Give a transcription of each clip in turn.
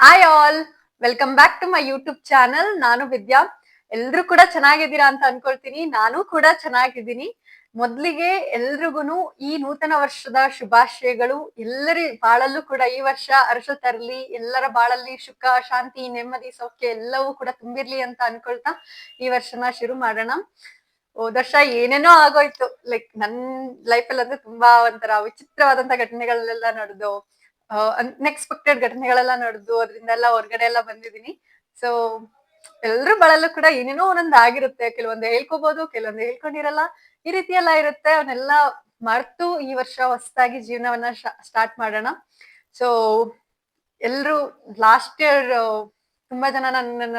Hi all, welcome back to my YouTube channel. ನಾನು ವಿದ್ಯಾ. ಎಲ್ರು ಕೂಡ ಚೆನ್ನಾಗಿದ್ದೀರಾ ಅಂತ ಅನ್ಕೊಳ್ತೀನಿ. ನಾನು ಕೂಡ ಚೆನ್ನಾಗಿದ್ದೀನಿ. ಮೊದ್ಲಿಗೆ ಎಲ್ರಿಗೂನು ಈ ನೂತನ ವರ್ಷದ ಶುಭಾಶಯಗಳು. ಎಲ್ಲರ ಬಾಳಲ್ಲೂ ಕೂಡ ಈ ವರ್ಷ ಅರಸ ತರಲಿ, ಎಲ್ಲರ ಬಾಳಲ್ಲಿ ಸುಖ, ಶಾಂತಿ, ನೆಮ್ಮದಿ, ಸೌಖ್ಯ ಎಲ್ಲವೂ ಕೂಡ ತುಂಬಿರ್ಲಿ ಅಂತ ಅನ್ಕೊಳ್ತಾ ಈ ವರ್ಷನ ಶುರು ಮಾಡೋಣ. ಹೋದ ವರ್ಷ ಏನೇನೋ ಆಗೋಯ್ತು. ಲೈಕ್ ನನ್ ಲೈಫ್ ಅಲ್ಲಿ ಅಂದ್ರೆ ತುಂಬಾ ಒಂಥರ ವಿಚಿತ್ರವಾದಂತ ಘಟನೆಗಳೆಲ್ಲ ನಡೆದು, ಅನ್ಎಕ್ಸ್ಪೆಕ್ಟೆಡ್ ಘಟನೆಗಳೆಲ್ಲ ನಡೆದು ಅದರಿಂದೆಲ್ಲ ಹೊರ್ಗಡೆ ಎಲ್ಲ ಬಂದಿದೀನಿ. ಸೊ ಎಲ್ರು ಬಳಲ್ಲೂ ಕೂಡ ಏನೇನೋ ಒಂದೊಂದ್ ಆಗಿರುತ್ತೆ. ಕೆಲವೊಂದು ಹೇಳ್ಕೋಬಹುದು, ಕೆಲವೊಂದು ಹೇಳ್ಕೊಂಡಿರಲ್ಲ. ಈ ರೀತಿ ಎಲ್ಲ ಇರುತ್ತೆ. ಅವನ್ನೆಲ್ಲ ಮರ್ತು ಈ ವರ್ಷ ಹೊಸದಾಗಿ ಜೀವನವನ್ನ ಸ್ಟಾರ್ಟ್ ಮಾಡೋಣ. ಸೊ ಎಲ್ರು ಲಾಸ್ಟ್ ಇಯರ್ ತುಂಬಾ ಜನ ನನ್ನನ್ನ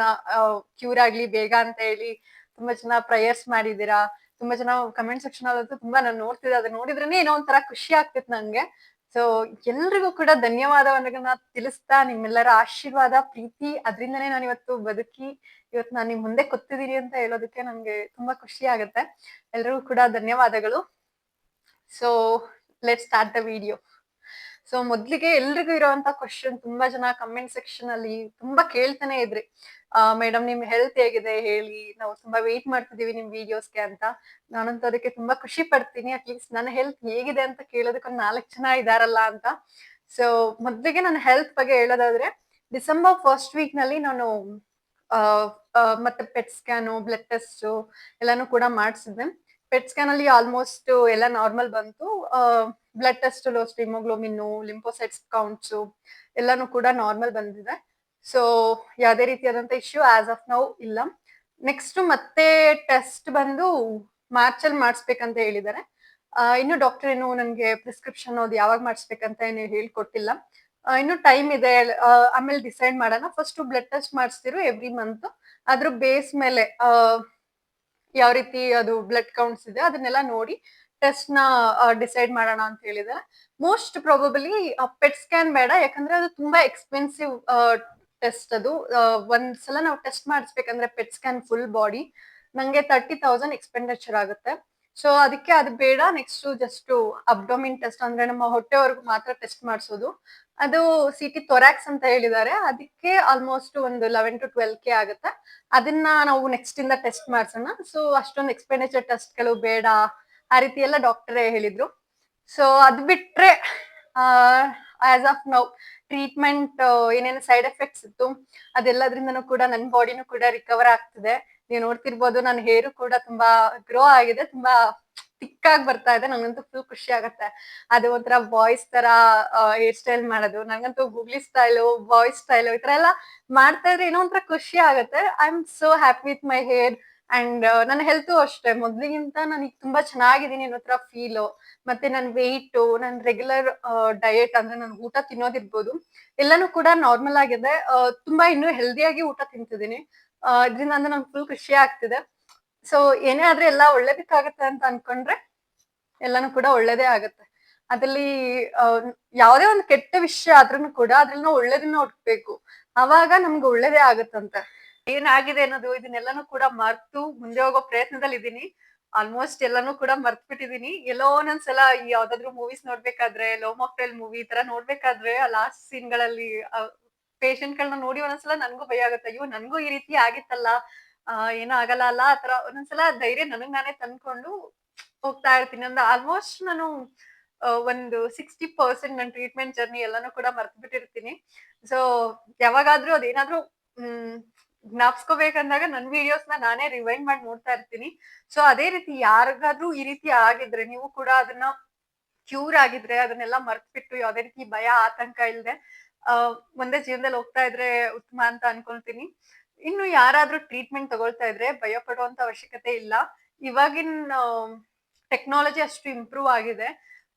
ಕ್ಯೂರ್ ಆಗ್ಲಿ ಬೇಗ ಅಂತ ಹೇಳಿ ತುಂಬಾ ಜನ ಪ್ರಯರ್ಸ್ ಮಾಡಿದೀರಾ. ತುಂಬಾ ಜನ ಕಮೆಂಟ್ ಸೆಕ್ಷನ್ ಅಲ್ಲಂತೂ ತುಂಬಾ ನಾನು ನೋಡ್ತಿದ್ದೆ. ಅದನ್ನ ನೋಡಿದ್ರೇನೆ ಏನೋ ಒಂಥರ ಖುಷಿ ಆಗ್ತಿತ್ತು ನಂಗೆ. ಸೊ ಎಲ್ರಿಗೂ ಕೂಡ ಧನ್ಯವಾದವನ್ನ ತಿಳಿಸ್ತಾ, ನಿಮ್ಮೆಲ್ಲರ ಆಶೀರ್ವಾದ, ಪ್ರೀತಿ ಅದ್ರಿಂದನೇ ನಾನು ಇವತ್ತು ಬದುಕಿ ಇವತ್ತು ನಾನು ನಿಮ್ ಮುಂದೆ ಕೂತಿದೀನಿ ಅಂತ ಹೇಳೋದಕ್ಕೆ ನಂಗೆ ತುಂಬಾ ಖುಷಿ ಆಗುತ್ತೆ. ಎಲ್ರಿಗೂ ಕೂಡ ಧನ್ಯವಾದಗಳು. So let start the video. So ಮೊದ್ಲಿಗೆ ಎಲ್ರಿಗೂ ಇರುವಂತ ಕ್ವಶನ್, ತುಂಬಾ ಜನ ಕಮೆಂಟ್ ಸೆಕ್ಷನ್ ಅಲ್ಲಿ ತುಂಬಾ ಕೇಳ್ತಾನೆ ಇದ್ರಿ, ಮೇಡಮ್ ನಿಮ್ ಹೆಲ್ತ್ ಹೇಗಿದೆ ಹೇಳಿ, ನಾವು ತುಂಬಾ ವೇಟ್ ಮಾಡ್ತಿದೀವಿ ನಿಮ್ ವಿಡಿಯೋಸ್ಗೆ ಅಂತ. ನಾನಂತೂ ಅದಕ್ಕೆ ತುಂಬಾ ಖುಷಿ ಪಡ್ತೀನಿ. ಅಟ್ಲೀಸ್ಟ್ ನನ್ನ ಹೆಲ್ತ್ ಹೇಗಿದೆ ಅಂತ ಕೇಳೋದಕ್ಕೆ ಒಂದ್ 4 ಜನ ಇದಾರಲ್ಲ ಅಂತ. ಸೊ ಮೊದ್ಲಿಗೆ ನನ್ನ ಹೆಲ್ತ್ ಬಗ್ಗೆ ಹೇಳೋದಾದ್ರೆ, ಡಿಸೆಂಬರ್ ಫಸ್ಟ್ ವೀಕ್ ನಲ್ಲಿ ನಾನು ಮತ್ತೆ ಪೆಟ್ ಸ್ಕ್ಯಾನು, ಬ್ಲಡ್ ಟೆಸ್ಟ್ ಎಲ್ಲಾನು ಕೂಡ ಮಾಡಿಸಿದ್ದೆ. ಪೆಟ್ ಸ್ಕ್ಯಾನ್ ಅಲ್ಲಿ ಆಲ್ಮೋಸ್ಟ್ ಎಲ್ಲ ನಾರ್ಮಲ್ ಬಂತು. ಬ್ಲಡ್ ಟೆಸ್ಟ್ ಅಷ್ಟು ಹಿಮೋಗ್ಲೋಬಿನ್, ಲಿಂಫೋಸೈಟ್ಸ್ ಕೌಂಟ್ಸ್ ಎಲ್ಲಾನು ಕೂಡ ನಾರ್ಮಲ್ ಬಂದಿದೆ. ಸೊ ಯಾವುದೇ ರೀತಿಯಾದಂತ ಇಶ್ಯೂ ಆಸ್ ಆಫ್ ನೌ ಇಲ್ಲ. ನೆಕ್ಸ್ಟ್ ಮತ್ತೆ ಟೆಸ್ಟ್ ಬಂದು ಮಾರ್ಚ್ ಅಲ್ಲಿ ಮಾಡಿಸ್ಬೇಕಂತ ಹೇಳಿದ್ದಾರೆ. ಇನ್ನು ಡಾಕ್ಟರ್ ಏನು ನನ್ಗೆ ಪ್ರಿಸ್ಕ್ರಿಪ್ಷನ್ ಅದು ಯಾವಾಗ ಮಾಡಿಸ್ಬೇಕಂತ ಏನು ಹೇಳ್ಕೊಟ್ಟಿಲ್ಲ. ಇನ್ನು ಟೈಮ್ ಇದೆ. ಆಮೇಲೆ ಡಿಸೈಡ್ ಮಾಡೋಣ. ಫಸ್ಟ್ ಬ್ಲಡ್ ಟೆಸ್ಟ್ ಮಾಡಿಸ್ತಿರು ಎವ್ರಿ ಮಂತ್. ಅದ್ರ ಬೇಸ್ ಮೇಲೆ ಯಾವ ರೀತಿ ಅದು ಬ್ಲಡ್ ಕೌಂಟ್ಸ್ ಇದೆ ಅದನ್ನೆಲ್ಲ ನೋಡಿ ಟೆಸ್ಟ್ ನ ಡಿಸೈಡ್ ಮಾಡೋಣ ಅಂತ ಹೇಳಿದ್ದಾರೆ. ಮೋಸ್ಟ್ ಪ್ರಾಬಬಲಿ ಪೆಟ್ ಸ್ಕ್ಯಾನ್ ಬೇಡ, ಯಾಕಂದ್ರೆ ಅದು ತುಂಬಾ ಎಕ್ಸ್ಪೆನ್ಸಿವ್ ಟೆಸ್ಟ್. ಅದು ಒಂದ್ಸಲ ನಾವು ಟೆಸ್ಟ್ ಮಾಡಿಸ್ಬೇಕಂದ್ರೆ ಪೆಟ್ ಸ್ಕ್ಯಾನ್ ಫುಲ್ ಬಾಡಿ ನಂಗೆ 30,000 ಎಕ್ಸ್ಪೆಂಡಿಚರ್ ಆಗುತ್ತೆ. ಸೊ ಅದಕ್ಕೆ ಅದು ಬೇಡ. ನೆಕ್ಸ್ಟ್ ಜಸ್ಟ್ ಅಬ್ಡೋಮಿನ್ ಟೆಸ್ಟ್, ಅಂದ್ರೆ ನಮ್ಮ ಹೊಟ್ಟೆವರೆಗೂ ಮಾತ್ರ ಟೆಸ್ಟ್ ಮಾಡಿಸೋದು. ಅದು ಸಿಟಿ ತೊರಾಕ್ಸ್ ಅಂತ ಹೇಳಿದ್ದಾರೆ. ಅದಕ್ಕೆ ಆಲ್ಮೋಸ್ಟ್ ಒಂದು 11 to 12K ಆಗುತ್ತೆ. ಅದನ್ನ ನಾವು ನೆಕ್ಸ್ಟ್ ಇಂದ ಟೆಸ್ಟ್ ಮಾಡ್ಸೋಣ. ಸೊ ಅಷ್ಟೊಂದು ಎಕ್ಸ್ಪೆಂಡಿಚರ್ ಟೆಸ್ಟ್ಗಳು ಬೇಡ ಆ ರೀತಿ ಎಲ್ಲ ಡಾಕ್ಟರೇ ಹೇಳಿದ್ರು. ಸೊ ಅದ್ ಬಿಟ್ರೆ ಆಸ್ ಆಫ್ ನೌ ಟ್ರೀಟ್ಮೆಂಟ್ ಏನೇನು ಸೈಡ್ ಎಫೆಕ್ಟ್ಸ್ ಇತ್ತು ಅದೆಲ್ಲದ್ರಿಂದನೂ ಕೂಡ ನನ್ನ ಬಾಡಿನೂ ಕೂಡ ರಿಕವರ್ ಆಗ್ತಿದೆ. ನೀವು ನೋಡ್ತಿರ್ಬೋದು, ನನ್ನ ಹೇರು ಕೂಡ ತುಂಬಾ ಗ್ರೋ ಆಗಿದೆ, ತುಂಬಾ ಥಿಕ್ ಆಗಿ ಬರ್ತಾ ಇದೆ. ನಂಗಂತೂ ಫುಲ್ ಖುಷಿ ಆಗತ್ತೆ. ಅದು ಒಂಥರ ಬಾಯ್ಸ್ ತರ ಹೇರ್ ಸ್ಟೈಲ್ ಮಾಡೋದು. ನಂಗಂತೂ ಗೂಗ್ಲಿ ಸ್ಟೈಲು, ಬಾಯ್ಸ್ ಸ್ಟೈಲು ಈ ತರ ಎಲ್ಲ ಮಾಡ್ತಾ ಇದ್ರೆ ಏನೋ ಒಂಥರ ಖುಷಿ ಆಗತ್ತೆ. I am so happy with my hair. And ನನ್ನ ಹೆಲ್ತ್ ಅಷ್ಟೇ ಮೊದ್ಲಿಗಿಂತ ನನಗೆ ತುಂಬಾ ಚೆನ್ನಾಗಿದ್ದೀನಿ ಅನ್ನೋ ತರ ಫೀಲು. ಮತ್ತೆ ನನ್ನ ವೆಯ್ಟ್, ನನ್ನ ರೆಗ್ಯುಲರ್ ಡಯಟ್ ಅಂದ್ರೆ ನಾನು ಊಟ ತಿನ್ನೋದಿರ್ಬೋದು ಎಲ್ಲಾನು ಕೂಡ ನಾರ್ಮಲ್ ಆಗಿದೆ. ತುಂಬಾ ಇನ್ನೂ ಹೆಲ್ದಿಯಾಗಿ ಊಟ ತಿಂತಿದ್ದೀನಿ. ಇದ್ರಿಂದ ಅಂದ್ರೆ ನಂಗೆ ಫುಲ್ ಖುಷಿ ಆಗ್ತಿದೆ. ಸೊ ಏನೇ ಆದ್ರೆ ಎಲ್ಲ ಒಳ್ಳೇದಕ್ಕಾಗತ್ತೆ ಅಂತ ಅನ್ಕೊಂಡ್ರೆ ಎಲ್ಲಾನು ಕೂಡ ಒಳ್ಳೇದೇ ಆಗತ್ತೆ. ಅದ್ರಲ್ಲಿ ಯಾವುದೇ ಒಂದು ಕೆಟ್ಟ ವಿಷಯ ಆದ್ರೂ ಕೂಡ ಅದ್ರಲ್ಲಿ ನಾವು ಒಳ್ಳೇದನ್ನ ಹುಡ್ಕ್ಬೇಕು. ಅವಾಗ ನಮ್ಗೆ ಒಳ್ಳೇದೇ ಆಗತ್ತಂತೆ. ಏನಾಗಿದೆ ಅನ್ನೋದು ಇದನ್ನೆಲ್ಲಾನು ಕೂಡ ಮರ್ತು ಮುಂದೆ ಹೋಗೋ ಪ್ರಯತ್ನದಲ್ಲಿ ಇದೀನಿ. ಆಲ್ಮೋಸ್ಟ್ ಎಲ್ಲಾನು ಕೂಡ ಮರ್ತ್ ಬಿಟ್ಟಿದೀನಿ. ಎಲ್ಲೋ ಒಂದೊಂದ್ಸಲ ಈ ಯಾವ್ದಾದ್ರು ಮೂವೀಸ್ ನೋಡ್ಬೇಕಾದ್ರೆ, ಲವ್ ಮಾಕ್ಟೈಲ್ ಮೂವಿ ಈ ತರ ನೋಡ್ಬೇಕಾದ್ರೆ ಆ ಲಾಸ್ಟ್ ಸೀನ್ ಗಳಲ್ಲಿ ಪೇಷಂಟ್ ಗಳನ್ನ ನೋಡಿ ಒಂದೊಂದ್ಸಲ ನನ್ಗೂ ಭಯ ಆಗುತ್ತೆ. ಅಯ್ಯೋ ನನ್ಗೂ ಈ ರೀತಿ ಆಗಿತ್ತಲ್ಲ, ಏನೂ ಆಗಲ್ಲ ಅಲ್ಲ ಆತರ ಒಂದೊಂದ್ಸಲ ಧೈರ್ಯ ನನಗ್ ನಾನೇ ತಂದ್ಕೊಂಡು ಹೋಗ್ತಾ ಇರ್ತೀನಿ. ಅಂದ್ರೆ ಆಲ್ಮೋಸ್ಟ್ ನಾನು ಒಂದು 60% ನನ್ನ ಟ್ರೀಟ್ಮೆಂಟ್ ಜರ್ನಿ ಎಲ್ಲಾನು ಕೂಡ ಮರ್ತ್ ಬಿಟ್ಟಿರ್ತೀನಿ. ಸೊ ಯಾವಾಗಾದ್ರೂ ಅದೇನಾದ್ರೂ ಹ್ಮ್ ಜ್ಞಾಪಿಸ್ಕೋಬೇಕಂದಾಗ ನನ್ ವಿಡಿಯೋಸ್ ನಾನೇ ರಿವೈಂಡ್ ಮಾಡಿ ನೋಡ್ತಾ ಇರ್ತೀನಿ. ಸೊ ಅದೇ ರೀತಿ ಯಾರಿಗಾದ್ರೂ ಈ ರೀತಿ ಆಗಿದ್ರೆ ನೀವು ಕೂಡ ಅದನ್ನ ಕ್ಯೂರ್ ಆಗಿದ್ರೆ ಅದನ್ನೆಲ್ಲ ಮರ್ತ್ಬಿಟ್ಟು ಯಾವ್ದೇ ರೀತಿ ಭಯ ಆತಂಕ ಇಲ್ದೆ ಮುಂದೆ ಜೀವನದಲ್ಲಿ ಹೋಗ್ತಾ ಇದ್ರೆ ಉತ್ತಮ ಅಂತ ಅನ್ಕೊಳ್ತೀನಿ. ಇನ್ನು ಯಾರಾದ್ರೂ ಟ್ರೀಟ್ಮೆಂಟ್ ತಗೊಳ್ತಾ ಇದ್ರೆ ಭಯ ಪಡುವಂತ ಅವಶ್ಯಕತೆ ಇಲ್ಲ. ಇವಾಗಿನ ಟೆಕ್ನಾಲಜಿ ಅಷ್ಟು ಇಂಪ್ರೂವ್ ಆಗಿದೆ.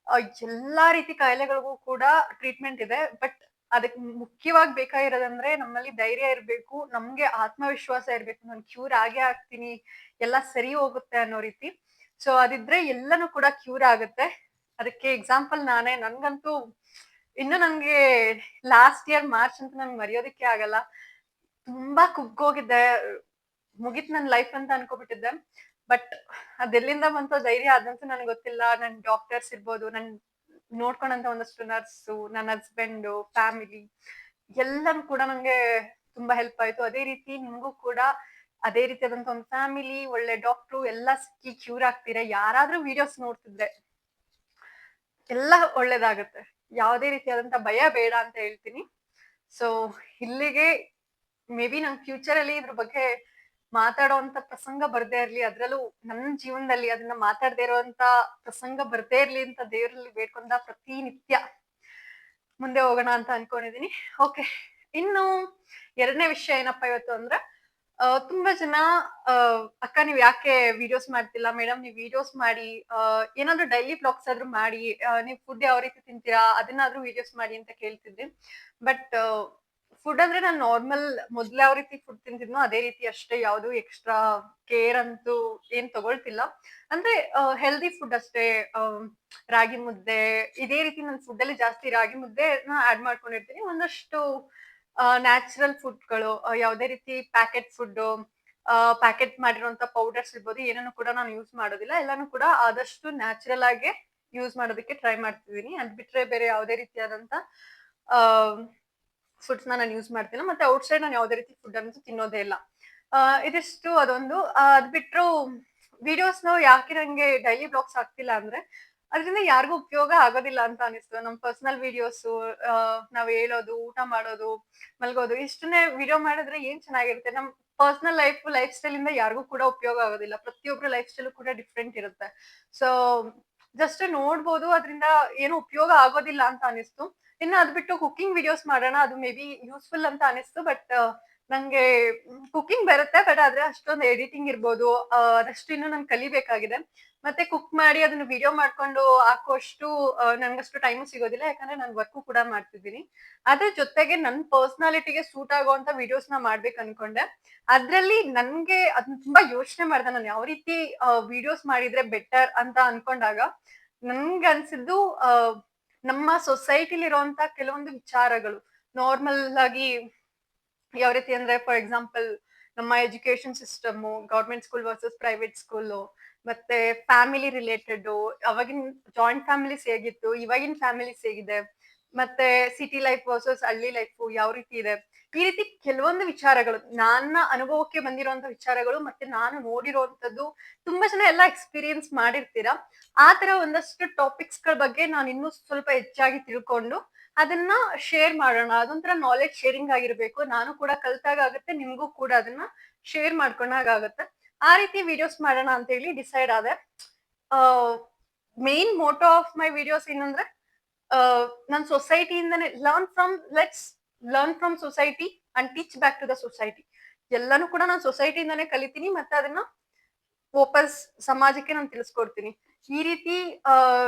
ಎಲ್ಲಾ ರೀತಿ ಕಾಯಿಲೆಗಳಿಗೂ ಕೂಡ ಟ್ರೀಟ್ಮೆಂಟ್ ಇದೆ. ಬಟ್ ಅದಕ್ಕೆ ಮುಖ್ಯವಾಗಿ ಬೇಕಾಗಿರೋದಂದ್ರೆ ನಮ್ಮಲ್ಲಿ ಧೈರ್ಯ ಇರ್ಬೇಕು, ನಮ್ಗೆ ಆತ್ಮವಿಶ್ವಾಸ ಇರ್ಬೇಕು. ನಾನು ಕ್ಯೂರ್ ಆಗೇ ಆಗ್ತೀನಿ, ಎಲ್ಲ ಸರಿ ಹೋಗುತ್ತೆ ಅನ್ನೋ ರೀತಿ. ಸೊ ಅದಿದ್ರೆ ಎಲ್ಲಾನು ಕೂಡ ಕ್ಯೂರ್ ಆಗುತ್ತೆ. ಅದಕ್ಕೆ ಎಕ್ಸಾಂಪಲ್ ನಾನೇ. ನನ್ಗಂತೂ ಇನ್ನು ನನ್ಗೆ ಲಾಸ್ಟ್ ಇಯರ್ ಮಾರ್ಚ್ ಅಂತ ನನ್ಗೆ ಮರೆಯೋದಕ್ಕೆ ಆಗಲ್ಲ. ತುಂಬಾ ಕುಗ್ಗೋಗಿದ್ದೆ. ಮುಗೀತ್ ನನ್ ಲೈಫ್ ಅಂತ ಅನ್ಕೋಬಿಟ್ಟಿದ್ದೆ. ಬಟ್ ಅದೆಲ್ಲಿಂದ ಬಂತೋ ಧೈರ್ಯ ಅದಂತೂ ನನ್ಗೆ ಗೊತ್ತಿಲ್ಲ. ನನ್ ಡಾಕ್ಟರ್ಸ್ ಇರ್ಬೋದು, ನನ್ ನೋಡ್ಕೊಂಡಂತ ಒಂದಷ್ಟು ನರ್ಸು, ನನ್ನ ಹಸ್ಬೆಂಡು, ಫ್ಯಾಮಿಲಿ ಎಲ್ಲಾನು ಕೂಡ ನಂಗೆ ತುಂಬಾ ಹೆಲ್ಪ್ ಆಯ್ತು. ಅದೇ ರೀತಿ ನಿಮ್ಗೂ ಕೂಡ ಅದೇ ರೀತಿಯಾದಂತ ಒಂದು ಫ್ಯಾಮಿಲಿ, ಒಳ್ಳೆ ಡಾಕ್ಟ್ರು ಎಲ್ಲ ಸಿಕ್ಕಿ ಕ್ಯೂರ್ ಆಗ್ತೀರಾ. ಯಾರಾದ್ರೂ ವಿಡಿಯೋಸ್ ನೋಡ್ತಿದ್ರೆ ಎಲ್ಲ ಒಳ್ಳೇದಾಗತ್ತೆ. ಯಾವುದೇ ರೀತಿಯಾದಂತ ಭಯ ಬೇಡ ಅಂತ ಹೇಳ್ತೀನಿ. ಸೊ ಇಲ್ಲಿಗೆ ಮೇ ಬಿ ನಂಗ್ ಫ್ಯೂಚರ್ ಅಲ್ಲಿ ಇದ್ರ ಬಗ್ಗೆ ಮಾತಾಡೋಂತ ಪ್ರಸಂಗ ಬರ್ದೇ ಇರ್ಲಿ, ಅದ್ರಲ್ಲೂ ನನ್ನ ಜೀವನದಲ್ಲಿ ಅದನ್ನ ಮಾತಾಡದೇ ಇರುವಂತ ಪ್ರಸಂಗ ಬರ್ದೇ ಇರ್ಲಿ ಅಂತ ದೇವರಲ್ಲಿ ಬೇಡ್ಕೊಂಡ ಪ್ರತಿನಿತ್ಯ ಮುಂದೆ ಹೋಗೋಣ ಅಂತ ಅನ್ಕೊಂಡಿದೀನಿ. ಓಕೆ, ಇನ್ನು ಎರಡನೇ ವಿಷಯ ಏನಪ್ಪಾ ಇವತ್ತು ಅಂದ್ರೆ, ತುಂಬಾ ಜನ ಅಕ್ಕ ನೀವ್ ಯಾಕೆ ವಿಡಿಯೋಸ್ ಮಾಡ್ತಿಲ್ಲ ಮೇಡಮ್, ನೀವ್ ವಿಡಿಯೋಸ್ ಮಾಡಿ, ಏನಾದ್ರು ಡೈಲಿ ಬ್ಲಾಗ್ಸ್ ಆದ್ರೂ ಮಾಡಿ, ನೀವ್ ಫುಡ್ ಯಾವ ರೀತಿ ತಿಂತೀರಾ ಅದನ್ನಾದ್ರೂ ವಿಡಿಯೋಸ್ ಮಾಡಿ ಅಂತ ಕೇಳ್ತಿದ್ದೆ. ಬಟ್ ಫುಡ್ ಅಂದ್ರೆ ನಾನು ನಾರ್ಮಲ್ ಮೊದ್ಲು ಯಾವ ರೀತಿ ಫುಡ್ ತಿಂತಿದ್ನೋ ಅದೇ ರೀತಿ ಅಷ್ಟೇ, ಯಾವ್ದು ಎಕ್ಸ್ಟ್ರಾ ಕೇರ್ ಅಂತೂ ಏನ್ ತಗೊಳ್ತಿಲ್ಲ. ಅಂದ್ರೆ ಹೆಲ್ದಿ ಫುಡ್ ಅಷ್ಟೇ. ರಾಗಿ ಮುದ್ದೆ, ಇದೇ ರೀತಿ ನನ್ನ ಫುಡ್ ಅಲ್ಲಿ ಜಾಸ್ತಿ ರಾಗಿ ಮುದ್ದೆ ಆಡ್ ಮಾಡ್ಕೊಂಡಿರ್ತೀನಿ. ಒಂದಷ್ಟು ನ್ಯಾಚುರಲ್ ಫುಡ್ಗಳು, ಯಾವುದೇ ರೀತಿ ಪ್ಯಾಕೆಟ್ ಫುಡ್, ಪ್ಯಾಕೆಟ್ ಮಾಡಿರುವಂತ ಪೌಡರ್ಸ್ ಇರ್ಬೋದು, ಏನನ್ನು ಕೂಡ ನಾನು ಯೂಸ್ ಮಾಡೋದಿಲ್ಲ. ಎಲ್ಲಾನು ಕೂಡ ಆದಷ್ಟು ನ್ಯಾಚುರಲ್ ಆಗಿ ಯೂಸ್ ಮಾಡೋದಕ್ಕೆ ಟ್ರೈ ಮಾಡ್ತಿದೀನಿ. ಅದ್ ಬಿಟ್ರೆ ಬೇರೆ ಯಾವುದೇ ರೀತಿಯಾದಂತ ಆ ಫುಡ್ಸ್ ನಾನು ಯೂಸ್ ಮಾಡ್ತಿಲ್ಲ. ಮತ್ತೆ ಔಟ್ಸೈಡ್ ನಾನು ಯಾವುದೇ ರೀತಿ ಫುಡ್ ಅಂತೂ ತಿನ್ನೋದೇ ಇಲ್ಲ. ಇದಿಷ್ಟು ಅದೊಂದು. ಅದ್ ಬಿಟ್ರು ವಿಡಿಯೋಸ್ ಯಾಕೆ ನಂಗೆ ಡೈಲಿ ಬ್ಲಾಗ್ಸ್ ಆಗ್ತಿಲ್ಲ ಅಂದ್ರೆ, ಅದ್ರಿಂದ ಯಾರಿಗೂ ಉಪಯೋಗ ಆಗೋದಿಲ್ಲ ಅಂತ ಅನಿಸ್ತು. ನಮ್ ಪರ್ಸನಲ್ ವಿಡಿಯೋಸ್, ನಾವ್ ಹೇಳೋದು, ಊಟ ಮಾಡೋದು, ಮಲ್ಗೋದು ಇಷ್ಟನ್ನೇ ವಿಡಿಯೋ ಮಾಡಿದ್ರೆ ಏನ್ ಚೆನ್ನಾಗಿರುತ್ತೆ. ನಮ್ ಪರ್ಸನಲ್ ಲೈಫ್ ಸ್ಟೈಲ್ ಇಂದ ಯಾರಿಗೂ ಕೂಡ ಉಪಯೋಗ ಆಗೋದಿಲ್ಲ. ಪ್ರತಿಯೊಬ್ರು ಲೈಫ್ ಸ್ಟೈಲ್ ಕೂಡ ಡಿಫ್ರೆಂಟ್ ಇರುತ್ತೆ. ಸೊ ಜಸ್ಟ್ ನೋಡ್ಬೋದು, ಅದರಿಂದ ಏನು ಉಪಯೋಗ ಆಗೋದಿಲ್ಲ ಅಂತ ಅನಿಸ್ತು. ಇನ್ನು ಅದ್ ಬಿಟ್ಟು ಕುಕಿಂಗ್ ವಿಡಿಯೋಸ್ ಮಾಡೋಣ, ಅದು ಮೇ ಬಿ ಯೂಸ್ಫುಲ್ ಅಂತ ಅನಿಸ್ತು. ಬಟ್ ನಂಗೆ ಕುಕಿಂಗ್ ಬರುತ್ತೆ, ಬಟ್ ಆದ್ರೆ ಅಷ್ಟೊಂದು ಎಡಿಟಿಂಗ್ ಇರ್ಬೋದು, ಅದಷ್ಟು ಇನ್ನು ನಾನು ಕಲಿಬೇಕಾಗಿದೆ. ಮತ್ತೆ ಕುಕ್ ಮಾಡಿ ಅದನ್ನ ವಿಡಿಯೋ ಮಾಡ್ಕೊಂಡು ಹಾಕುವಷ್ಟು ನಂಗಷ್ಟು ಟೈಮು ಸಿಗೋದಿಲ್ಲ. ಯಾಕಂದ್ರೆ ನಾನು ವರ್ಕು ಕೂಡ ಮಾಡ್ತಿದ್ದೀನಿ. ಅದ್ರ ಜೊತೆಗೆ ನನ್ ಪರ್ಸನಾಲಿಟಿಗೆ ಸೂಟ್ ಆಗುವಂತ ವಿಡಿಯೋಸ್ ನ ಮಾಡ್ಬೇಕು ಅನ್ಕೊಂಡೆ. ಅದ್ರಲ್ಲಿ ನನ್ಗೆ ಅದನ್ನ ತುಂಬಾ ಯೋಚನೆ ಮಾಡ್ದೆ, ನಾನು ಯಾವ ರೀತಿ ವಿಡಿಯೋಸ್ ಮಾಡಿದ್ರೆ ಬೆಟರ್ ಅಂತ ಅನ್ಕೊಂಡಾಗ ನನ್ಗೆ ಅನ್ಸಿದ್ದು, ನಮ್ಮ ಸೊಸೈಟಿಲಿ ಇರುವಂತ ಕೆಲವೊಂದು ವಿಚಾರಗಳು ನಾರ್ಮಲ್ ಆಗಿ ಯಾವ ರೀತಿ ಅಂದ್ರೆ, ಫಾರ್ ಎಕ್ಸಾಂಪಲ್ ನಮ್ಮ education system, government school versus private school, ಮತ್ತೆ ಫ್ಯಾಮಿಲಿ ರಿಲೇಟೆಡ್, ಅವಾಗಿನ ಜಾಯಿಂಟ್ ಫ್ಯಾಮಿಲೀಸ್ ಹೇಗಿತ್ತು, ಇವಾಗಿನ ಫ್ಯಾಮಿಲೀಸ್ ಹೇಗಿದೆ, ಮತ್ತೆ ಸಿಟಿ ಲೈಫ್ ವರ್ಸಸ್ ಹಳ್ಳಿ ಲೈಫ್ ಯಾವ ರೀತಿ ಇದೆ, ಈ ರೀತಿ ಕೆಲವೊಂದು ವಿಚಾರಗಳು, ನನ್ನ ಅನುಭವಕ್ಕೆ ಬಂದಿರುವಂತ ವಿಚಾರಗಳು, ಮತ್ತೆ ನಾನು ನೋಡಿರುವಂತದ್ದು. ತುಂಬಾ ಜನ ಎಲ್ಲ ಎಕ್ಸ್ಪೀರಿಯನ್ಸ್ ಮಾಡಿರ್ತೀರಾ. ಆ ತರ ಒಂದಷ್ಟು ಟಾಪಿಕ್ಸ್ ಗಳ ಬಗ್ಗೆ ನಾನು ಇನ್ನೂ ಸ್ವಲ್ಪ ಹೆಚ್ಚಾಗಿ ತಿಳ್ಕೊಂಡು ಅದನ್ನ ಶೇರ್ ಮಾಡೋಣ. ಅದೊಂಥರ ನಾಲೆಡ್ಜ್ ಶೇರಿಂಗ್ ಆಗಿರ್ಬೇಕು. ನಾನು ಕೂಡ ಕಲ್ತಾಗ ಆಗುತ್ತೆ, ನಿಮ್ಗೂ ಕೂಡ ಅದನ್ನ ಶೇರ್ ಮಾಡ್ಕೊಂಡಾಗ ಆಗುತ್ತೆ. ಆ ರೀತಿ ವಿಡಿಯೋಸ್ ಮಾಡೋಣ ಅಂತ ಹೇಳಿ ಡಿಸೈಡ್ ಆದೆ. Main motto of my videos ಏನಂದ್ರೆ, ನನ್ ಸೊಸೈಟಿಯಿಂದನೇ learn from society and teach back to the society. ಎಲ್ಲಾನು ಕೂಡ ನಾನು ಸೊಸೈಟಿಯಿಂದಾನೇ ಕಲಿತೀನಿ, ಮತ್ತೆ ಅದನ್ನ ವಾಪಸ್ ಸಮಾಜಕ್ಕೆ ನಾನು ತಿಳಿಸ್ಕೊಡ್ತೀನಿ. ಈ ರೀತಿ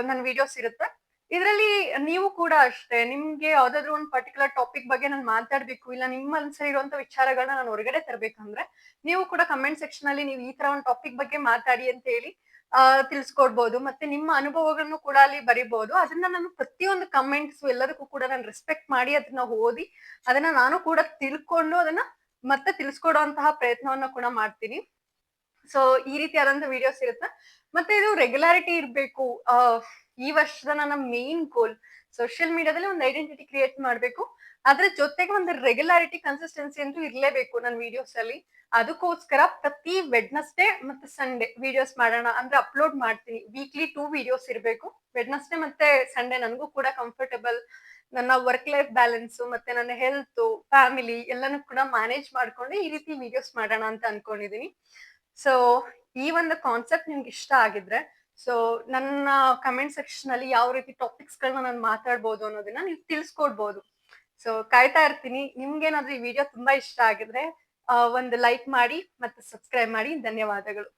ನನ್ ವಿಡಿಯೋಸ್ ಇರುತ್ತೆ. ಇದ್ರಲ್ಲಿ ನೀವು ಕೂಡ ಅಷ್ಟೇ, ನಿಮ್ಗೆ ಯಾವ್ದಾದ್ರು ಒಂದು ಪರ್ಟಿಕ್ಯುಲರ್ ಟಾಪಿಕ್ ಬಗ್ಗೆ ನಾನು ಮಾತಾಡ್ಬೇಕು, ಇಲ್ಲ ನಿಮ್ಮ ಮನಸ್ಸಲ್ಲಿ ಇರುವಂತ ವಿಚಾರಗಳನ್ನ ನಾನು ಹೊರಗಡೆ ತರ್ಬೇಕಂದ್ರೆ, ನೀವು ಕೂಡ ಕಮೆಂಟ್ ಸೆಕ್ಷನ್ ಅಲ್ಲಿ ನೀವು ಈ ತರ ಒಂದು ಟಾಪಿಕ್ ಬಗ್ಗೆ ಮಾತಾಡಿ ಅಂತ ಹೇಳಿ ತಿಳ್ಸ್ಕೊಡ್ಬೋದು. ಮತ್ತೆ ನಿಮ್ಮ ಅನುಭವಗಳನ್ನು ಕೂಡ ಅಲ್ಲಿ ಬರಿಬಹುದು. ಅದನ್ನ ನಾನು ಪ್ರತಿಯೊಂದು ಕಮೆಂಟ್ಸ್ ಎಲ್ಲದಕ್ಕೂ ಕೂಡ ನಾನು ರೆಸ್ಪೆಕ್ಟ್ ಮಾಡಿ ಅದನ್ನ ಓದಿ, ಅದನ್ನ ನಾನು ಕೂಡ ತಿಳ್ಕೊಂಡು ಅದನ್ನ ಮತ್ತೆ ತಿಳಿಸ್ಕೊಡುವಂತಹ ಪ್ರಯತ್ನವನ್ನ ಕೂಡ ಮಾಡ್ತೀನಿ. ಸೊ ಈ ರೀತಿಯಾದಂತ ವಿಡಿಯೋಸ್ ಇರುತ್ತೆ. ಮತ್ತೆ ಇದು ರೆಗ್ಯುಲಾರಿಟಿ ಇರ್ಬೇಕು. ಈ ವರ್ಷದ ನನ್ನ ಮೇನ್ ಗೋಲ್ ಸೋಷಿಯಲ್ ಮೀಡಿಯಾದಲ್ಲಿ ಒಂದು ಐಡೆಂಟಿಟಿ ಕ್ರಿಯೇಟ್ ಮಾಡ್ಬೇಕು. ಅದ್ರ ಜೊತೆಗೆ ಒಂದು ರೆಗ್ಯುಲಾರಿಟಿ, ಕನ್ಸಿಸ್ಟೆನ್ಸಿ ಅಂತೂ ಇರ್ಲೇಬೇಕು ನನ್ನ ವಿಡಿಯೋಸ್ ಅಲ್ಲಿ. ಅದಕ್ಕೋಸ್ಕರ ಪ್ರತಿ ವೆಡ್ನಸ್ಡೇ ಮತ್ತೆ ಸಂಡೇ ವಿಡಿಯೋಸ್ ಮಾಡೋಣ ಅಂದ್ರೆ ಅಪ್ಲೋಡ್ ಮಾಡ್ತೀನಿ. ವೀಕ್ಲಿ 2 ವಿಡಿಯೋಸ್ ಇರಬೇಕು. ವೆಡ್ನಸ್ಡೇ ಮತ್ತೆ ಸಂಡೇ ನನಗೂ ಕೂಡ ಕಂಫರ್ಟಬಲ್, ನನ್ನ ವರ್ಕ್ ಲೈಫ್ ಬ್ಯಾಲೆನ್ಸ್ ಮತ್ತೆ ನನ್ನ ಹೆಲ್ತ್, ಫ್ಯಾಮಿಲಿ ಎಲ್ಲಾನು ಕೂಡ ಮ್ಯಾನೇಜ್ ಮಾಡ್ಕೊಂಡು ಈ ರೀತಿ ವಿಡಿಯೋಸ್ ಮಾಡೋಣ ಅಂತ ಅನ್ಕೊಂಡಿದೀನಿ. ಸೊ ಈ ಒಂದು ಕಾನ್ಸೆಪ್ಟ್ ನಿಮ್ಗೆ ಇಷ್ಟ ಆಗಿದ್ರೆ, ಸೊ ನನ್ನ ಕಮೆಂಟ್ ಸೆಕ್ಷನ್ ಅಲ್ಲಿ ಯಾವ ರೀತಿ ಟಾಪಿಕ್ಸ್ ಗಳನ್ನ ನಾನು ಮಾತಾಡ್ಬೋದು ಅನ್ನೋದನ್ನ ನೀವು ತಿಳಿಸ್ಕೊಡ್ಬೋದು. ಸೊ ಕಾಯ್ತಾ ಇರ್ತೀನಿ. ನಿಮ್ಗೇನಾದ್ರೂ ಈ ವಿಡಿಯೋ ತುಂಬಾ ಇಷ್ಟ ಆಗಿದ್ರೆ ಒಂದು ಲೈಕ್ ಮಾಡಿ ಮತ್ತೆ ಸಬ್ಸ್ಕ್ರೈಬ್ ಮಾಡಿ. ಧನ್ಯವಾದಗಳು.